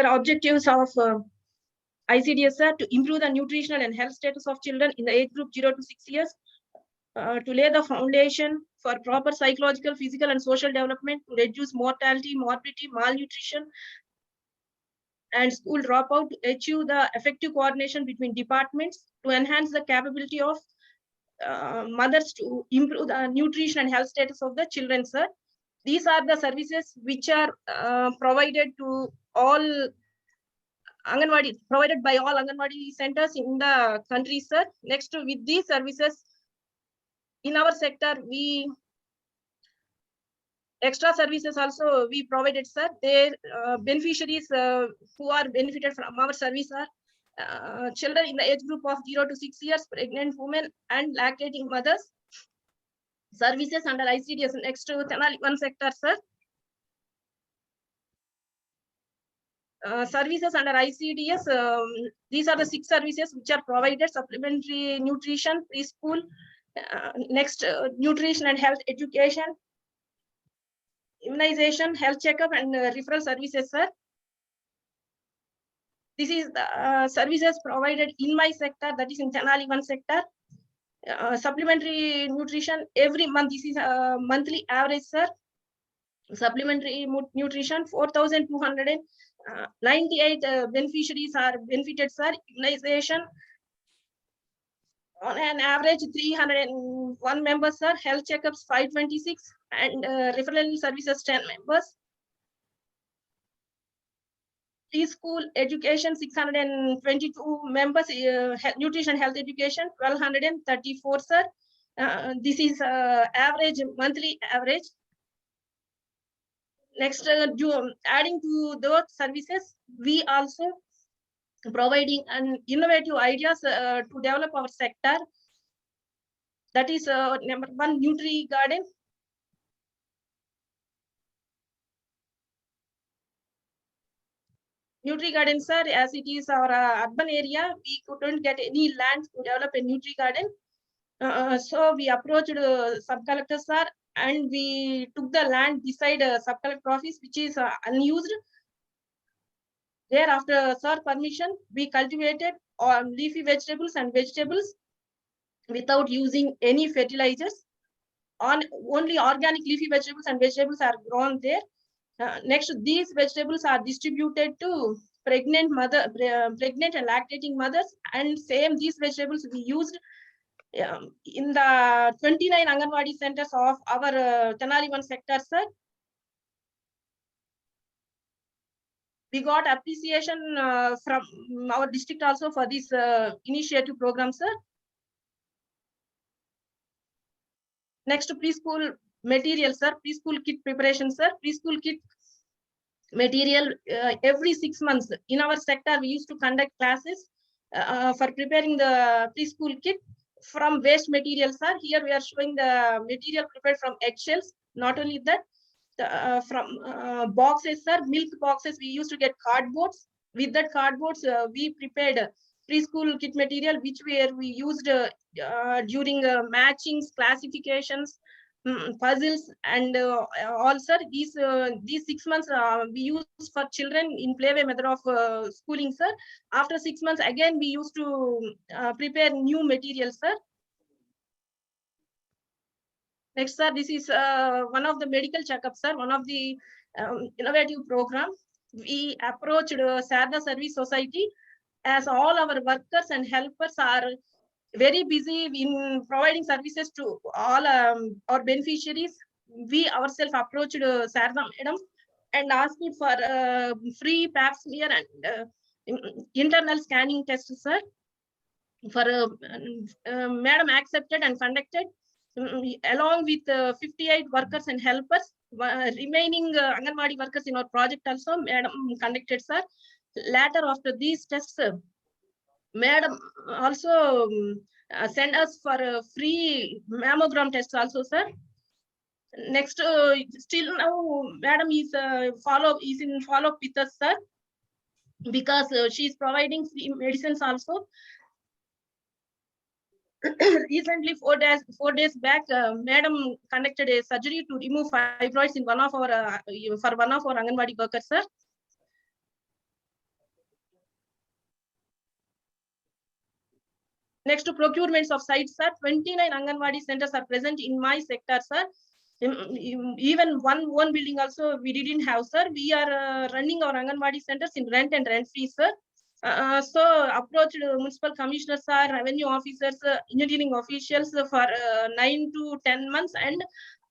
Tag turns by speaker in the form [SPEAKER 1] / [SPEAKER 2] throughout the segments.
[SPEAKER 1] objectives of ICDS, sir, to improve the nutritional and health status of children in the age group 0 to 6 years, to lay the foundation for proper psychological, physical, and social development, to reduce mortality, morbidity, malnutrition, and school dropout, to achieve the effective coordination between departments, to enhance the capability of mothers to improve the nutrition and health status of the children, sir. These are the services which are provided to all Anganwadi, provided by all Anganwadi centers in the country, sir. Next, with these services, in our sector, we extra services also we provided, sir. Their beneficiaries who are benefited from our service are children in the age group of 0 to 6 years, pregnant women, and lactating mothers. Services under ICDS. Next to Tenali 1 sector, sir. Services under ICDS, these are the 6 services which are provided: supplementary nutrition, preschool, next nutrition and health education, immunization, health checkup, and referral services, sir. This is the services provided in my sector, that is in Tenali 1 sector. Supplementary nutrition every month, this is a monthly average, sir. Supplementary nutrition, 4,298 beneficiaries are benefited, sir. Immunization, on an average 301 members, sir. Health checkups 526, and referral services 10 members. Preschool education 622 members. Nutrition health education 1234, sir. This is average, monthly average. Next, adding to those services, we also providing an innovative ideas to develop our sector. That is number 1, Nutri Garden. Nutri Garden, sir, as it is our urban area, we couldn't get any land to develop a Nutri Garden. So we approached sub-collector, sir, and we took the land beside sub-collector office, which is unused. Thereafter, sir permission, we cultivated leafy vegetables and vegetables without using any fertilizers. Only organic leafy vegetables and vegetables are grown there. Next, these vegetables are distributed to pregnant and lactating mothers, and same these vegetables we used in the 29 Anganwadi centers of our Tenali 1 sector, sir. We got appreciation from our district also for this initiative program, sir. Next, preschool material, sir. Preschool kit preparation, sir. Preschool kit material every 6 months. In our sector, we used to conduct classes for preparing the preschool kit from waste material, sir. Here we are showing the material prepared from eggshells. Not only that, from boxes, sir, milk boxes, we used to get cardboards. With that cardboards, we prepared preschool kit material, which we used during matchings, classifications, puzzles, and all, sir. These 6 months we use for children in playway method of schooling, sir. After 6 months, again we used to prepare new materials, sir. Next, sir, this is one of the medical checkups, sir, one of the innovative program. We approached Sarda Service Society, as all our workers and helpers are very busy in providing services to all our beneficiaries. We ourselves approached Sarda Madam and asked for free pap smear and internal scanning test, sir. For Madam accepted and conducted, along with 58 workers and helpers. Remaining Anganwadi workers in our project also, Madam conducted, sir. Later, after these tests, Madam also send us for a free mammogram test also, sir. Next, still now, Madam is in follow up with us, sir, because she is providing free medicines also. Recently, 4 days back, Madam conducted a surgery to remove fibroids in one of our Anganwadi workers, sir. Next to procurements of sites, sir. 29 Anganwadi centers are present in my sector, sir. Even one building also we didn't have, sir. We are running our Anganwadi centers in rent and rent free, sir. So approached municipal commissioners, sir, revenue officers, engineering officials for 9 to 10 months, and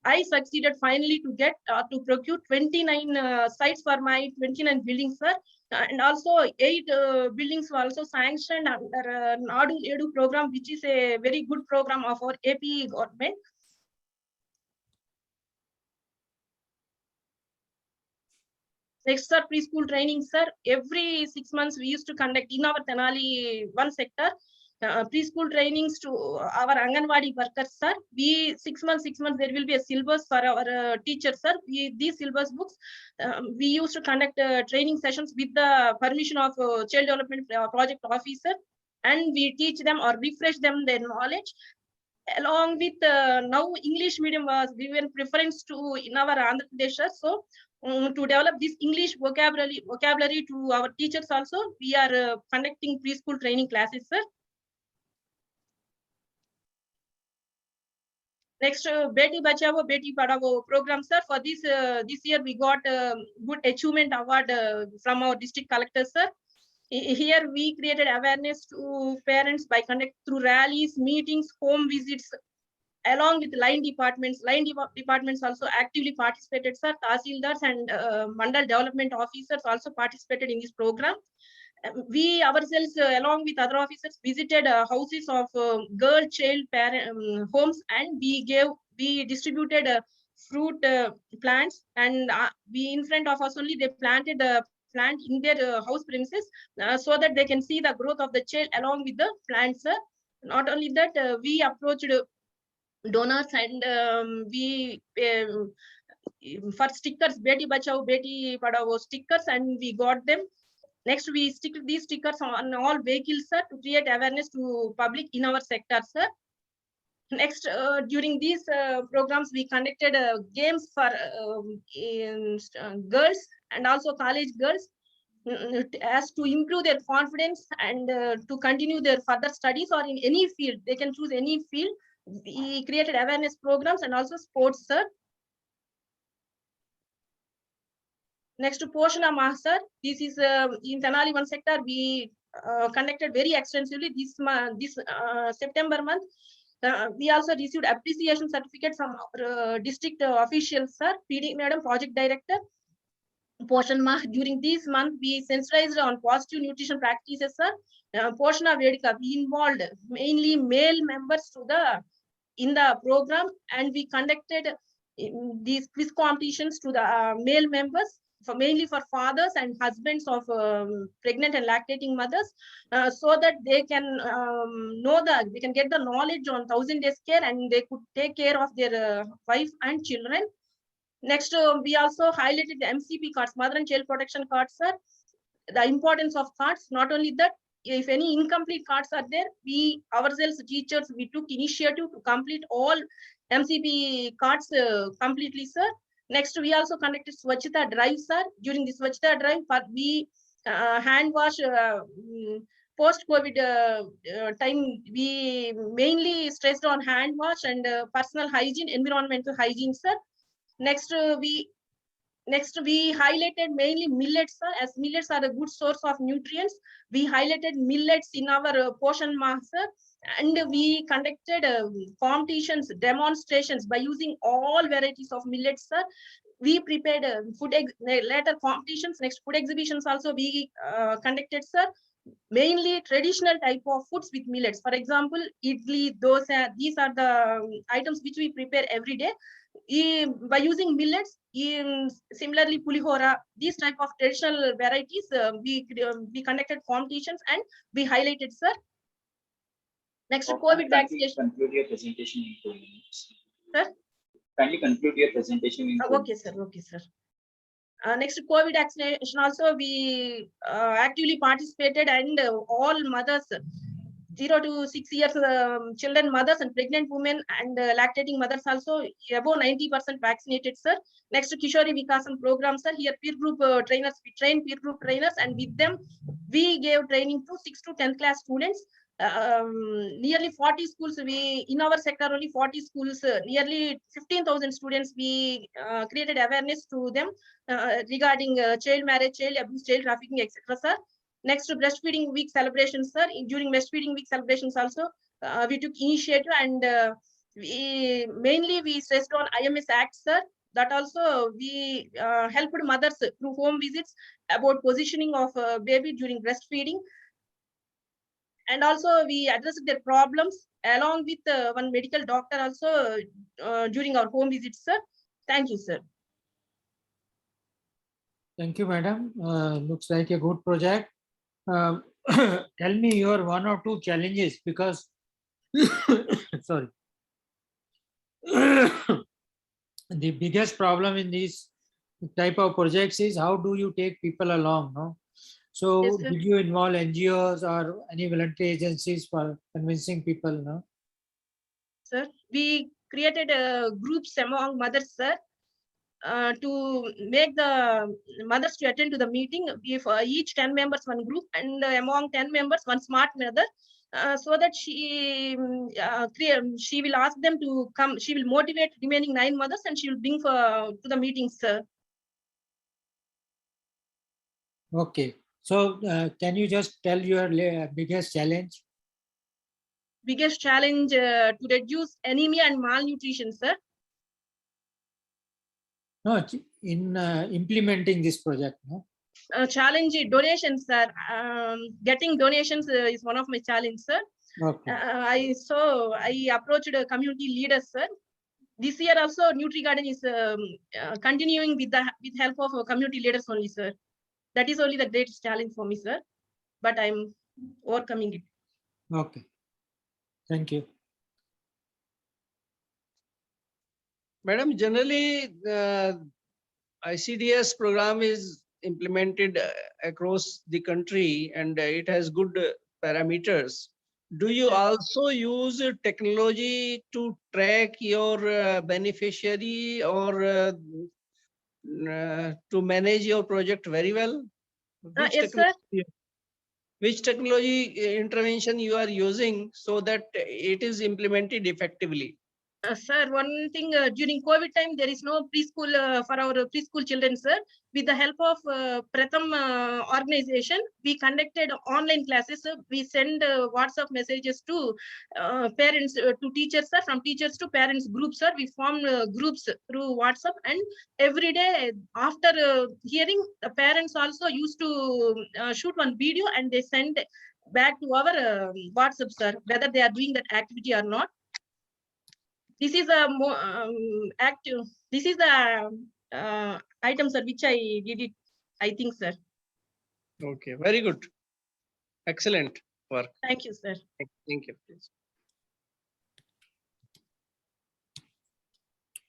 [SPEAKER 1] I succeeded finally to get to procure 29 sites for my 29 buildings, sir. And also 8 buildings were also sanctioned under Nadu Edu program, which is a very good program of our AP government. Next, sir, preschool training, sir. Every 6 months, we used to conduct in our Tenali one sector preschool trainings to our Anganwadi workers, sir. We 6 months, there will be a syllabus for our teachers, sir. These syllabus books, we used to conduct training sessions with the permission of Child Development Project Officer, and we teach them or refresh them their knowledge. Along with now English medium was given preference to in our Andhra Pradesh, so to develop this English vocabulary to our teachers also, we are conducting preschool training classes, sir. Next, Beti Bachao, Beti Padhao program, sir. For this year, we got good achievement award from our district collector, sir. Here, we created awareness to parents by conduct through rallies, meetings, home visits, along with line departments. Line departments also actively participated, sir. Tahsildars and Mandal development officers also participated in this program. We ourselves, along with other officers, visited houses of girl child parent homes, and we distributed fruit plants, and we in front of us only they planted a plant in their house premises so that they can see the growth of the child along with the plants. Not only that, we approached donors, and we for stickers, Beti Bachao, Beti Padhao stickers, and we got them. Next, we stick these stickers on all vehicles, sir, to create awareness to public in our sector, sir. Next, during these programs, we conducted games for girls and also college girls, as to improve their confidence and to continue their further studies, or in any field. They can choose any field. We created awareness programs and also sports, sir. Next to Poshana Mah, sir. This is in Tenali one sector. We conducted very extensively this month, this September month. We also received appreciation certificate from our district officials, sir. PD Madam, project director. Poshan Mah. During this month, we sensitized on positive nutrition practices, sir. Poshana Vedika, we involved mainly male members in the program, and we conducted these quiz competitions to the male members, mainly for fathers and husbands of pregnant and lactating mothers, so that they can they can get the knowledge on 1000 days care, and they could take care of their wife and children. Next, we also highlighted the MCP cards, mother and child protection cards, sir. The importance of cards. Not only that, if any incomplete cards are there, we ourselves, teachers, we took initiative to complete all MCP cards completely, sir. Next, we also conducted Swachhata drive, sir. During the Swachhata drive, we hand wash post-COVID time, we mainly stressed on hand wash and personal hygiene, environmental hygiene, sir. Next, we highlighted mainly millets, sir, as millets are a good source of nutrients. We highlighted millets in our Poshan Mah, sir, and we conducted competitions, demonstrations by using all varieties of millets, sir. We prepared later competitions. Next, food exhibitions also we conducted, sir. Mainly traditional type of foods with millets. For example, idli, dosa. These are the items which we prepare every day. By using millets, similarly pulihora, these type of traditional varieties, we conducted competitions and we highlighted, sir. Next, COVID vaccination.
[SPEAKER 2] Conclude your presentation in 2 minutes.
[SPEAKER 1] Sir?
[SPEAKER 2] Kindly conclude your presentation in 2
[SPEAKER 1] okay, minutes. Sir. Okay, sir. Next, COVID vaccination also we actively participated, and all mothers 0 to 6 years children, mothers and pregnant women and lactating mothers also above 90% vaccinated, sir. Next, Kishori Vikasam program, sir. Here peer group trainers, we train peer group trainers, and with them we gave training to 6th to 10th class students. nearly 40 schools. We in our sector only 40 schools, nearly 15,000 students. We created awareness to them regarding child marriage, child abuse, child trafficking, etc. Sir. Next, breastfeeding week celebrations, sir. During breastfeeding week celebrations also, we took initiative, and we stressed on IMS Act, sir. That also we helped mothers through home visits about positioning of baby during breastfeeding, and also we addressed their problems along with one medical doctor also during our home visits, sir. Thank you, sir.
[SPEAKER 3] Thank you, madam. Looks like a good project. Tell me your one or two challenges, because sorry. The biggest problem in these type of projects is how do you take people along, no? So
[SPEAKER 1] Yes, sir.
[SPEAKER 3] did you involve NGOs or any voluntary agencies for convincing people, no?
[SPEAKER 1] Sir, we created groups among mothers, sir, to make the mothers to attend to the meeting. If each 10 members one group, and among 10 members one smart mother, so that she will ask them to come. She will motivate remaining 9 mothers, and she will bring to the meetings, sir.
[SPEAKER 3] Okay. So can you just tell your biggest challenge?
[SPEAKER 1] Biggest challenge to reduce anemia and malnutrition, sir.
[SPEAKER 3] No, in implementing this project, no?
[SPEAKER 1] Challenge donations, sir. Getting donations is one of my challenge, sir.
[SPEAKER 3] Okay.
[SPEAKER 1] I approached community leaders, sir. This year also, NutriGarden is continuing with help of community leaders only, sir. That is only the greatest challenge for me, sir. But I'm overcoming it.
[SPEAKER 3] Okay. Thank you.
[SPEAKER 4] Madam, generally, ICDS program is implemented across the country, and it has good parameters. Do you also use technology to track your beneficiary, or to manage your project very well?
[SPEAKER 1] Yes, sir.
[SPEAKER 4] Which technology intervention you are using so that it is implemented effectively?
[SPEAKER 1] Sir, one thing, during COVID time, there is no preschool for our preschool children, sir. With the help of Pratham organization, we conducted online classes. We send WhatsApp messages to parents, to teachers, sir. From teachers to parents groups, sir. We form groups through WhatsApp, and every day after hearing, the parents also used to shoot one video, and they send back to our WhatsApp, sir, whether they are doing that activity or not. This is a more active. This is the item, sir, which I did it. I think, sir.
[SPEAKER 4] Okay, very good. Excellent work.
[SPEAKER 1] Thank you, sir.
[SPEAKER 4] Thank you. Please.